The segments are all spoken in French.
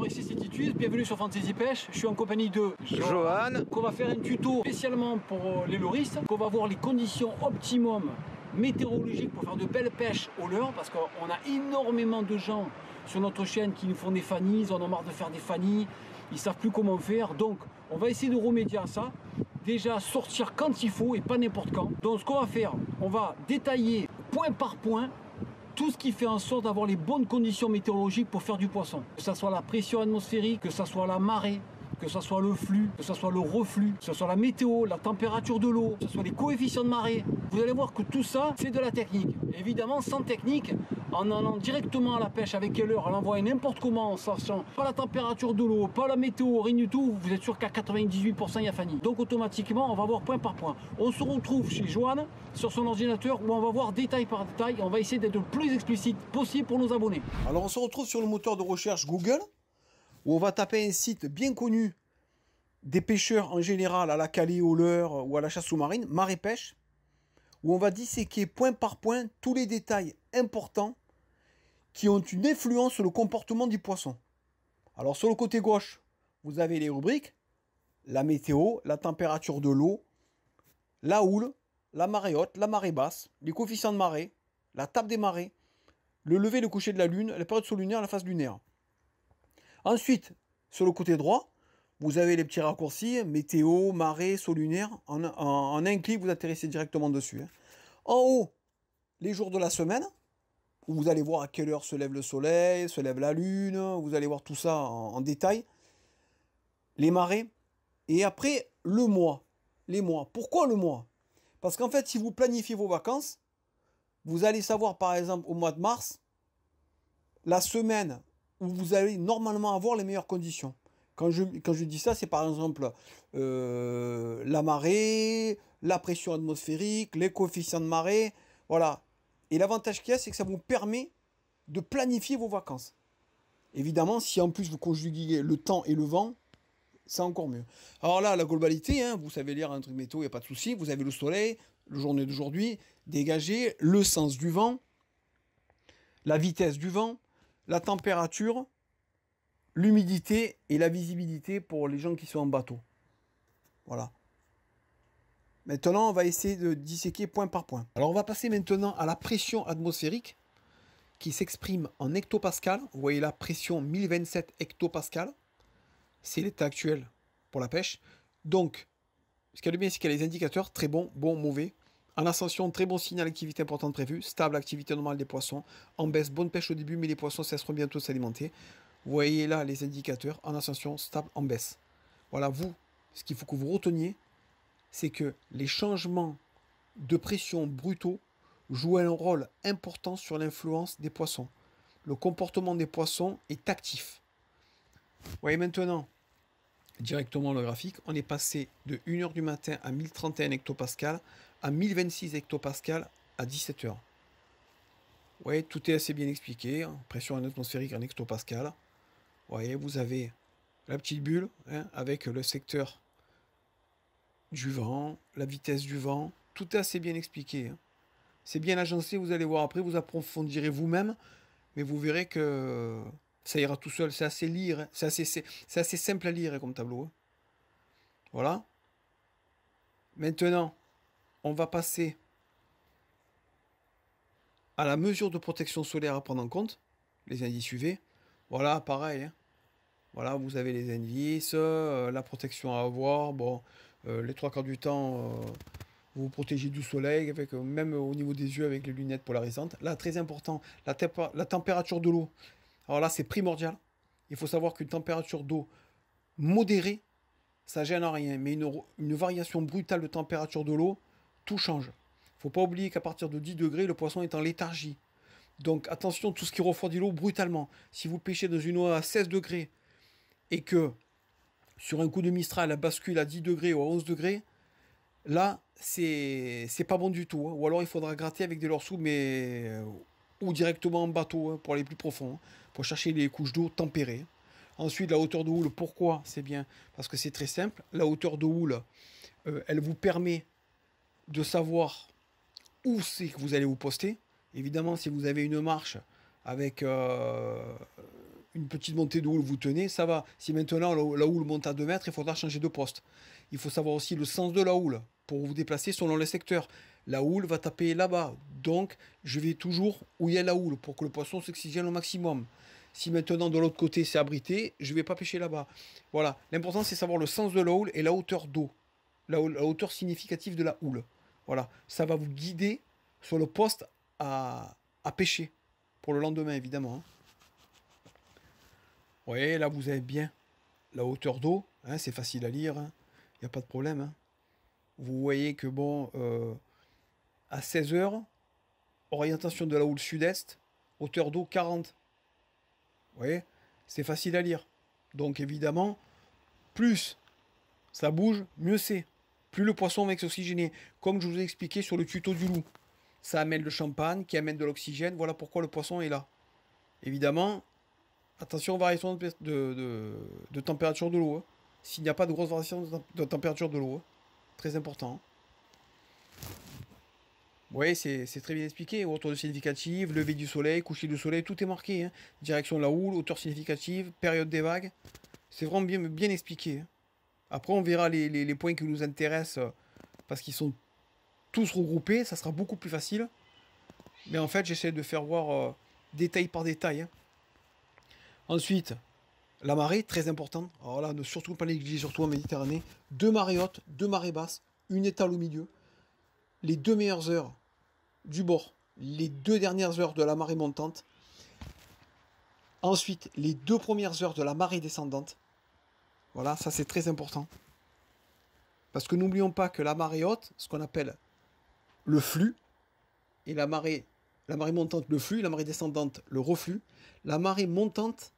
Bonjour, ici c'est Titus, bienvenue sur Fantasy Pêche. Je suis en compagnie de Johan. On va faire un tuto spécialement pour les loristes. On va voir les conditions optimum météorologiques pour faire de belles pêches au leurre, parce qu'on a énormément de gens sur notre chaîne qui nous font des fannies, ils en ont marre de faire des fannies, ils savent plus comment faire. Donc on va essayer de remédier à ça. Déjà sortir quand il faut et pas n'importe quand. Donc ce qu'on va faire, on va détailler point par point tout ce qui fait en sorte d'avoir les bonnes conditions météorologiques pour faire du poisson. Que ce soit la pression atmosphérique, que ce soit la marée, que ce soit le flux, que ce soit le reflux, que ce soit la météo, la température de l'eau, que ce soit les coefficients de marée. Vous allez voir que tout ça, c'est de la technique. Évidemment, sans technique, en allant directement à la pêche avec quelle heure, en l'envoyant n'importe comment, en sachant pas la température de l'eau, pas la météo, rien du tout, vous êtes sûr qu'à 98% il y a Fanny. Donc automatiquement, on va voir point par point. On se retrouve chez Johan sur son ordinateur où on va voir détail par détail. On va essayer d'être le plus explicite possible pour nos abonnés. Alors on se retrouve sur le moteur de recherche Google, où on va taper un site bien connu des pêcheurs en général à la calée, au leurre ou à la chasse sous-marine, Marée Pêche, où on va disséquer point par point tous les détails importants qui ont une influence sur le comportement du poisson. Alors sur le côté gauche, vous avez les rubriques, la météo, la température de l'eau, la houle, la marée haute, la marée basse, les coefficients de marée, la table des marées, le lever et le coucher de la lune, la période sous-lunaire, la phase lunaire. Ensuite, sur le côté droit, vous avez les petits raccourcis, météo, marée, saut lunaire. En un clic, vous atterrissez directement dessus. En haut, les jours de la semaine, où vous allez voir à quelle heure se lève le soleil, se lève la lune, vous allez voir tout ça en détail. Les marées. Et après, le mois. Les mois. Pourquoi le mois? Parce qu'en fait, si vous planifiez vos vacances, vous allez savoir, par exemple, au mois de mars, la semaine où vous allez normalement avoir les meilleures conditions. Quand je dis ça, c'est par exemple la marée, la pression atmosphérique, les coefficients de marée, voilà. Et l'avantage qu'il y a, c'est que ça vous permet de planifier vos vacances. Évidemment, si en plus vous conjuguez le temps et le vent, c'est encore mieux. Alors là, la globalité, hein, vous savez lire un truc météo, il n'y a pas de souci. Vous avez le soleil, la journée d'aujourd'hui, dégagé, le sens du vent, la vitesse du vent, la température, l'humidité et la visibilité pour les gens qui sont en bateau. Voilà. Maintenant, on va essayer de disséquer point par point. Alors, on va passer maintenant à la pression atmosphérique qui s'exprime en hectopascal. Vous voyez la pression 1027 hectopascal. C'est l'état actuel pour la pêche. Donc, ce qu'il y a de bien, c'est qu'il y a les indicateurs très bons, bon, mauvais. En ascension, très bon signal, activité importante prévue. Stable, activité normale des poissons. En baisse, bonne pêche au début, mais les poissons cesseront bientôt de s'alimenter. Vous voyez là les indicateurs en ascension, stable, en baisse. Voilà, vous, ce qu'il faut que vous reteniez, c'est que les changements de pression brutaux jouent un rôle important sur l'influence des poissons. Le comportement des poissons est actif. Vous voyez maintenant directement le graphique, on est passé de 1h du matin à 1031 hectopascal à 1026 hectopascal à 17h. Vous voyez, tout est assez bien expliqué. Pression atmosphérique en hectopascal. Vous voyez, vous avez la petite bulle hein, avec le secteur du vent, la vitesse du vent. Tout est assez bien expliqué. Hein. C'est bien agencé, vous allez voir après, vous approfondirez vous-même, mais vous verrez que ça ira tout seul. C'est assez lire, hein. C'est assez simple à lire hein, comme tableau. Hein. Voilà. Maintenant, on va passer à la mesure de protection solaire à prendre en compte, les indices UV. Voilà, pareil. Hein. Voilà, vous avez les indices, la protection à avoir. Bon, les trois quarts du temps, vous vous protégez du soleil, avec, même au niveau des yeux avec les lunettes polarisantes. Là, très important, la température de l'eau. Alors là, c'est primordial. Il faut savoir qu'une température d'eau modérée, ça gêne rien. Mais une variation brutale de température de l'eau, tout change. Il ne faut pas oublier qu'à partir de 10 degrés, le poisson est en léthargie. Donc attention, tout ce qui refroidit l'eau brutalement. Si vous pêchez dans une eau à 16 degrés et que sur un coup de Mistral, elle bascule à 10 degrés ou à 11 degrés, là, c'est pas bon du tout. Hein. Ou alors il faudra gratter avec des lorsous, mais ou directement en bateau hein, pour aller plus profond, hein, pour chercher les couches d'eau tempérées. Ensuite, la hauteur de houle, pourquoi c'est bien? Parce que c'est très simple. La hauteur de houle, elle vous permet de savoir où c'est que vous allez vous poster. Évidemment, si vous avez une marche avec une petite montée de houle, vous tenez, ça va. Si maintenant la houle monte à 2 mètres, il faudra changer de poste. Il faut savoir aussi le sens de la houle pour vous déplacer selon les secteurs. La houle va taper là-bas, donc je vais toujours où il y a la houle pour que le poisson s'oxygène au maximum. Si maintenant de l'autre côté c'est abrité, je ne vais pas pêcher là-bas. Voilà, l'important c'est savoir le sens de la houle et la hauteur d'eau, la hauteur significative de la houle. Voilà, ça va vous guider sur le poste à pêcher pour le lendemain évidemment. Hein. Ouais, là vous avez bien la hauteur d'eau, hein, c'est facile à lire, il n'y a pas de problème. Hein. Vous voyez que bon, à 16 heures, orientation de la houle sud-est, hauteur d'eau 40. Vous voyez, c'est facile à lire. Donc évidemment, plus ça bouge, mieux c'est. Plus le poisson va s'oxygéner. Comme je vous ai expliqué sur le tuto du loup. Ça amène le champagne, qui amène de l'oxygène. Voilà pourquoi le poisson est là. Évidemment, attention aux variations de température de l'eau. Hein. S'il n'y a pas de grosse variation de température de l'eau. Hein. Très important. Oui, c'est très bien expliqué. Hauteur significative, lever du soleil, coucher du soleil, tout est marqué. Hein. Direction de la houle, hauteur significative, période des vagues. C'est vraiment bien expliqué. Hein. Après, on verra les points qui nous intéressent parce qu'ils sont tous regroupés. Ça sera beaucoup plus facile. Mais en fait, j'essaie de faire voir détail par détail. Hein. Ensuite, la marée, très importante. Alors là, ne surtout pas négliger, surtout en Méditerranée. 2 marées hautes, 2 marées basses, une étale au milieu. Les 2 meilleures heures du bord, les 2 dernières heures de la marée montante. Ensuite, les 2 premières heures de la marée descendante. Voilà, ça c'est très important. Parce que n'oublions pas que la marée haute, ce qu'on appelle le flux, et la marée montante, le flux, la marée descendante, le reflux. La marée montante,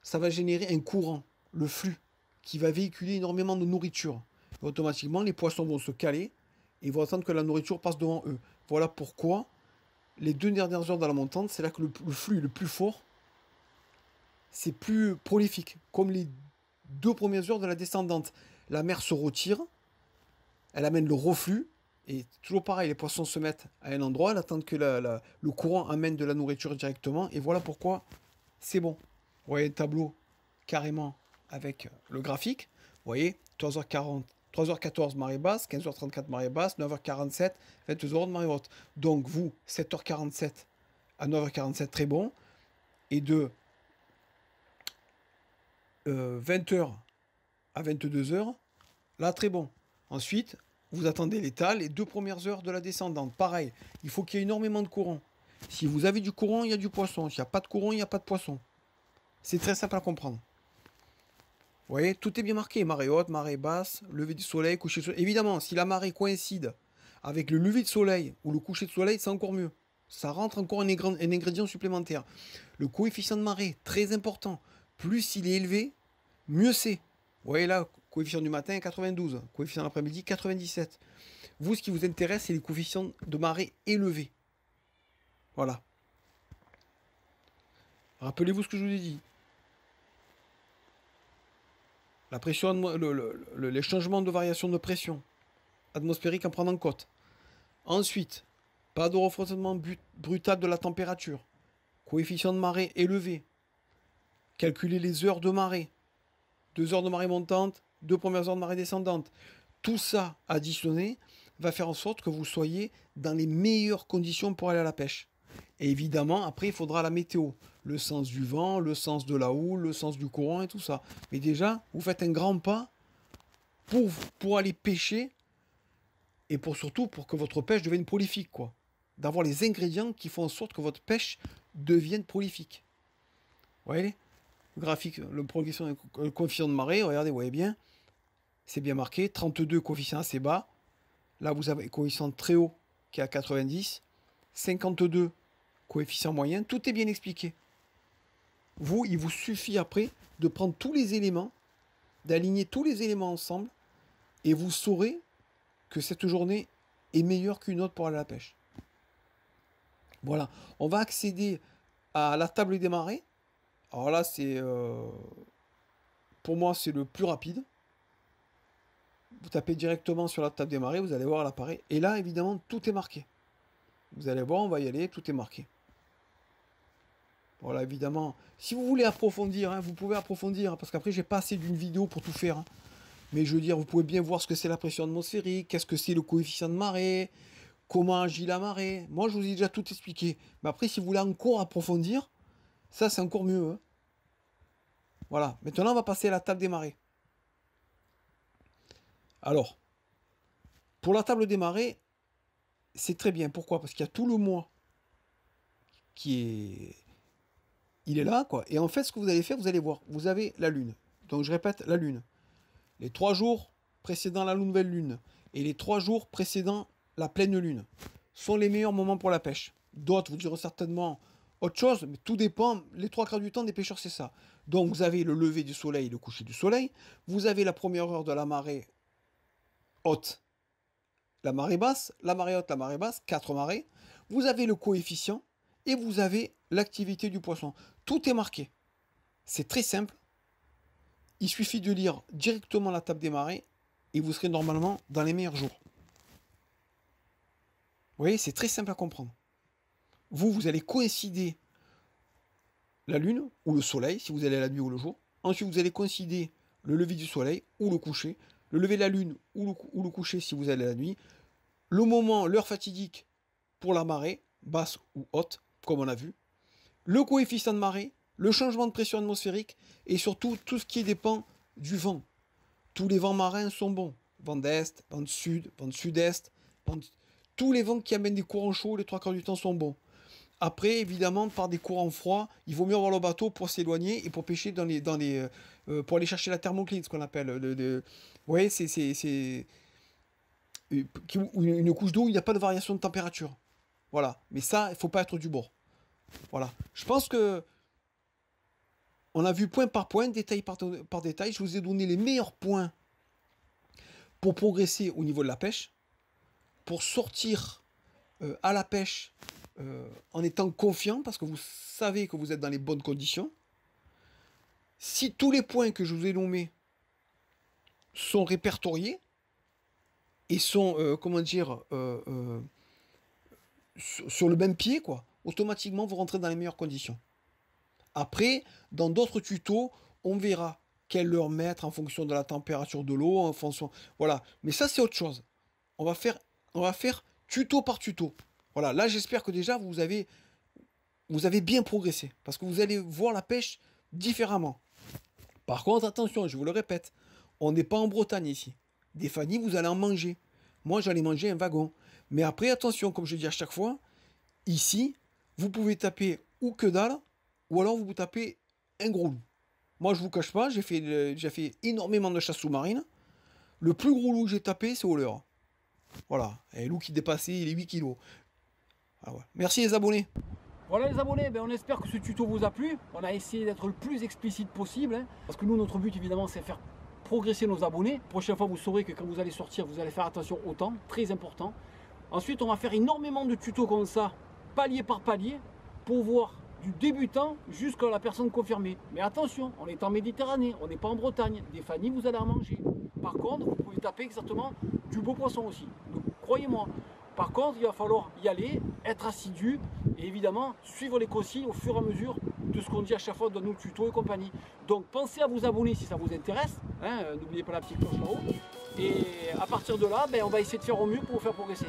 ça va générer un courant, le flux, qui va véhiculer énormément de nourriture. Et automatiquement, les poissons vont se caler et vont attendre que la nourriture passe devant eux. Voilà pourquoi les 2 dernières heures de la montante, c'est là que le flux est le plus fort. C'est plus prolifique. Comme les 2 premières heures de la descendante. La mer se retire, elle amène le reflux. Et toujours pareil, les poissons se mettent à un endroit, ils attendent que le courant amène de la nourriture directement. Et voilà pourquoi c'est bon. Vous voyez le tableau carrément avec le graphique. Vous voyez, 3h40, 3h14 marée basse, 15h34 marée basse, 9h47, 22h de marée haute. Donc vous, 7h47 à 9h47, très bon. Et de 20h à 22h, là, très bon. Ensuite, vous attendez l'étale, les 2 premières heures de la descendante. Pareil, il faut qu'il y ait énormément de courant. Si vous avez du courant, il y a du poisson. S'il n'y a pas de courant, il n'y a pas de poisson. C'est très simple à comprendre. Vous voyez, tout est bien marqué. Marée haute, marée basse, lever du soleil, coucher du soleil. Évidemment, si la marée coïncide avec le lever de soleil ou le coucher de soleil, c'est encore mieux. Ça rentre encore un ingrédient supplémentaire. Le coefficient de marée, très important. Plus il est élevé, mieux c'est. Vous voyez là, coefficient du matin 92, coefficient de l'après-midi 97. Vous, ce qui vous intéresse, c'est les coefficients de marée élevés. Voilà. Rappelez-vous ce que je vous ai dit. La pression, les changements de variation de pression atmosphérique à prendre en compte. Ensuite, pas de refroidissement brutal de la température. Coefficient de marée élevé. Calculer les heures de marée. 2 heures de marée montante, 2 premières heures de marée descendante. Tout ça additionné va faire en sorte que vous soyez dans les meilleures conditions pour aller à la pêche. Et évidemment, après, il faudra la météo. Le sens du vent, le sens de la houle, le sens du courant et tout ça. Mais déjà, vous faites un grand pas pour aller pêcher et surtout pour que votre pêche devienne prolifique, quoi. D'avoir les ingrédients qui font en sorte que votre pêche devienne prolifique. Vous voyez ? Le graphique, le coefficient de marée, regardez, vous voyez bien, c'est bien marqué, 32 coefficient assez bas, là vous avez coefficient très haut qui est à 90, 52 coefficient moyen, tout est bien expliqué. Vous, il vous suffit après de prendre tous les éléments, d'aligner tous les éléments ensemble, et vous saurez que cette journée est meilleure qu'une autre pour aller à la pêche. Voilà, on va accéder à la table des marées. Alors là, pour moi, c'est le plus rapide. Vous tapez directement sur la table des marées, vous allez voir l'appareil. Et là, évidemment, tout est marqué. Vous allez voir, on va y aller, tout est marqué. Voilà, évidemment. Si vous voulez approfondir, hein, vous pouvez approfondir, parce qu'après, j'ai pas assez d'une vidéo pour tout faire. Hein. Mais je veux dire, vous pouvez bien voir ce que c'est la pression atmosphérique, qu'est-ce que c'est le coefficient de marée, comment agit la marée. Moi, je vous ai déjà tout expliqué. Mais après, si vous voulez encore approfondir, ça, c'est encore mieux. Hein. Voilà. Maintenant, on va passer à la table des marées. Alors, pour la table des marées, c'est très bien. Pourquoi? Parce qu'il y a tout le mois qui est... Il est là, quoi. Et en fait, ce que vous allez faire, vous allez voir. Vous avez la Lune. Donc, je répète, la Lune. Les 3 jours précédant la nouvelle Lune et les 3 jours précédant la pleine Lune sont les meilleurs moments pour la pêche. D'autres vous diront certainement autre chose, mais tout dépend. Les 3 quarts du temps des pêcheurs, c'est ça. Donc, vous avez le lever du soleil, le coucher du soleil. Vous avez la première heure de la marée haute, la marée basse, la marée haute, la marée basse, 4 marées. Vous avez le coefficient et vous avez l'activité du poisson. Tout est marqué. C'est très simple. Il suffit de lire directement la table des marées et vous serez normalement dans les meilleurs jours. Vous voyez, c'est très simple à comprendre. Vous allez coïncider la lune ou le soleil, si vous allez la nuit ou le jour. Ensuite, vous allez coïncider le lever du soleil ou le coucher. Le lever de la lune ou le coucher si vous allez la nuit. Le moment, l'heure fatidique pour la marée, basse ou haute, comme on a vu. Le coefficient de marée, le changement de pression atmosphérique et surtout tout ce qui dépend du vent. Tous les vents marins sont bons. Vent d'est, vent de sud, vent de sud-est. Tous les vents qui amènent des courants chauds, les 3 quarts du temps sont bons. Après, évidemment, par des courants froids, il vaut mieux avoir le bateau pour s'éloigner et pour pêcher pour aller chercher la thermocline, ce qu'on appelle. Vous voyez, c'est une couche d'eau où il n'y a pas de variation de température. Voilà. Mais ça, il ne faut pas être du bord. Voilà. Je pense que on a vu point par point, détail par détail. Je vous ai donné les meilleurs points pour progresser au niveau de la pêche, pour sortir à la pêche en étant confiant, parce que vous savez que vous êtes dans les bonnes conditions. Si tous les points que je vous ai nommés sont répertoriés et sont, sur le même pied, quoi, automatiquement vous rentrez dans les meilleures conditions. Après, dans d'autres tutos, on verra quelle heure mettre en fonction de la température de l'eau, en fonction... Voilà. Mais ça, c'est autre chose. On va faire tuto par tuto. Voilà. Là, j'espère que déjà, vous avez bien progressé. Parce que vous allez voir la pêche différemment. Par contre, attention, je vous le répète, on n'est pas en Bretagne ici. Des fannies, vous allez en manger. Moi, j'allais manger un wagon. Mais après, attention, comme je dis à chaque fois, ici, vous pouvez taper ou que dalle, ou alors vous tapez un gros loup. Moi, je vous cache pas, j'ai fait énormément de chasse sous-marine. Le plus gros loup que j'ai tapé, c'est au leurre. Voilà, un loup qui dépassait les 8 kilos. Ah ouais. Merci les abonnés. Voilà les abonnés, on espère que ce tuto vous a plu. On a essayé d'être le plus explicite possible. Hein, parce que nous, notre but, évidemment, c'est faire progresser nos abonnés. La prochaine fois, vous saurez que quand vous allez sortir, vous allez faire attention au temps, très important. Ensuite, on va faire énormément de tutos comme ça, palier par palier, pour voir du débutant jusqu'à la personne confirmée. Mais attention, on est en Méditerranée, on n'est pas en Bretagne. Des fannies, vous allez en manger. Par contre, vous pouvez taper exactement du beau poisson aussi. Donc, croyez-moi. Par contre, il va falloir y aller, être assidu et évidemment suivre les consignes au fur et à mesure de ce qu'on dit à chaque fois dans nos tutos et compagnie. Donc pensez à vous abonner si ça vous intéresse. Hein, n'oubliez pas la petite cloche là-haut. Et à partir de là, on va essayer de faire au mieux pour vous faire progresser.